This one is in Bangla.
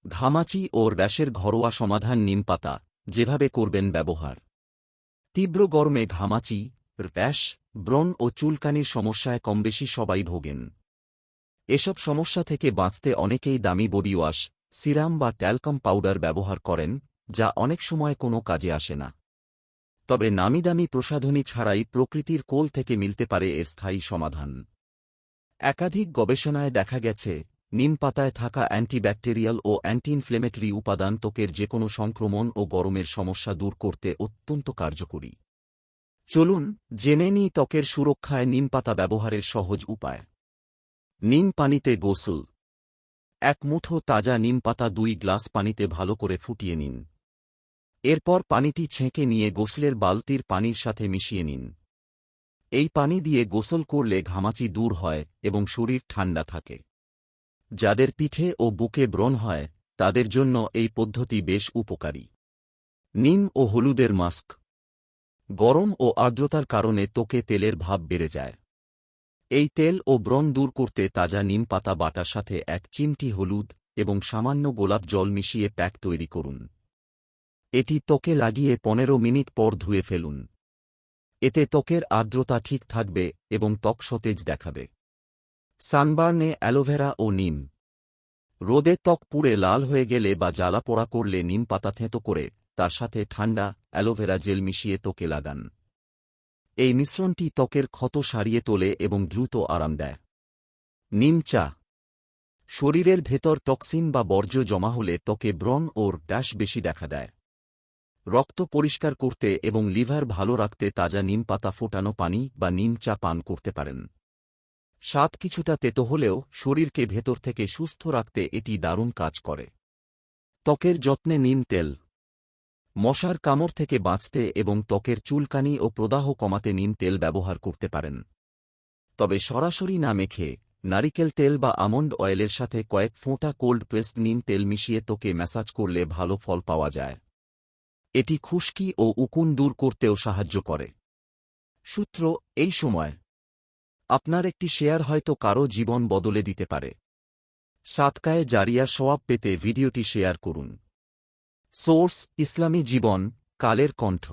ঘামাচি ও র্যাশের ঘরোয়া সমাধান নিমপাতা যেভাবে করবেন ব্যবহার। তীব্র গরমে ঘামাচি, র্যাশ, ব্রণ ও চুলকানির সমস্যায় কমবেশি সবাই ভোগেন। এসব সমস্যা থেকে বাঁচতে অনেকেই দামি বডি ওয়াশ, সিরাম বা ট্যালকাম পাউডার ব্যবহার করেন, যা অনেক সময় কোনো কাজে আসে না। তবে নামিদামি প্রসাধনী ছাড়াই প্রকৃতির কোল থেকে মিলতে পারে এর স্থায়ী সমাধান। একাধিক গবেষণায় দেখা গেছে, নিম পাতায় থাকা অ্যান্টিব্যাকটেরিয়াল ও অ্যান্টি ইনফ্লেমেটরি উপাদান ত্বকের যেকোনো সংক্রমণ ও গরমের সমস্যা দূর করতে অত্যন্ত কার্যকরী। চলুন জেনে নিই ত্বকের সুরক্ষায় নিমপাতা ব্যবহারের সহজ উপায়। নিম পানিতে গোসল। 1 মুঠো তাজা নিম পাতা 2 গ্লাস পানিতে ভালো করে ফুটিয়ে নিন। এরপর পানিটি ছেঁকে নিয়ে গোসলের বালতির পানির সাথে মিশিয়ে নিন। এই পানি দিয়ে গোসল করলে ঘামাচি দূর হয় এবং শরীর ঠান্ডা থাকে। যাদের পিঠে ও বুকে ব্রণ হয়, তাদের জন্য এই পদ্ধতি বেশ উপকারী। নিম ও হলুদের মাস্ক। গরম ও আর্দ্রতার কারণে ত্বকে তেলের ভাব বেড়ে যায়। এই তেল ও ব্রণ দূর করতে তাজা নিম পাতা বাটার সাথে 1 চিমটি হলুদ এবং সামান্য গোলাপ জল মিশিয়ে প্যাক তৈরি করুন। এটি ত্বকে লাগিয়ে 15 মিনিট পর ধুয়ে ফেলুন। এতে ত্বকের আর্দ্রতা ঠিক থাকবে এবং ত্বক সতেজ দেখাবে। সানবার্নে অ্যালোভেরা ও নিম। রোদে ত্বক পুড়ে লাল হয়ে গেলে বা জ্বালা পোড়া করলে নিম পাতা থেঁতো করে তার সাথে ঠান্ডা অ্যালোভেরা জেল মিশিয়ে ত্বকে লাগান। এই মিশ্রণটি ত্বকের ক্ষত সারিয়ে তোলে এবং দ্রুত আরাম দেয়। নিম চা। শরীরের ভেতর টক্সিন বা বর্জ্য জমা হলে ত্বকে ব্রণ ও র্যাশ বেশি দেখা দেয়। রক্ত পরিষ্কার করতে এবং লিভার ভালো রাখতে তাজা নিম পাতা ফোটানো পানি বা নিম চা পান করতে পারেন। স্বাদ কিছুটা তেতো হলেও শরীরকে ভেতর থেকে সুস্থ রাখতে এটি দারুণ কাজ করে। ত্বকের যত্নে নিম তেল। মশার কামড় থেকে বাঁচতে এবং ত্বকের চুলকানি ও প্রদাহ কমাতে নিম তেল ব্যবহার করতে পারেন। তবে সরাসরি না মেখে নারিকেল তেল বা আমন্ড অয়েলের সাথে কয়েক ফোঁটা কোল্ড প্রেসড নিম তেল মিশিয়ে ত্বকে ম্যাসাজ করলে ভালো ফল পাওয়া যায়। এটি খুশকি ও উকুন দূর করতেও সাহায্য করে। সূত্র: এই সময় আপনার একটি শেয়ার হয়তো কারও জীবন বদলে দিতে পারে। সাদকায়ে জারিয়া সওয়াব পেতে ভিডিওটি শেয়ার করুন। সোর্স: ইসলামী জীবন, কালের কণ্ঠ।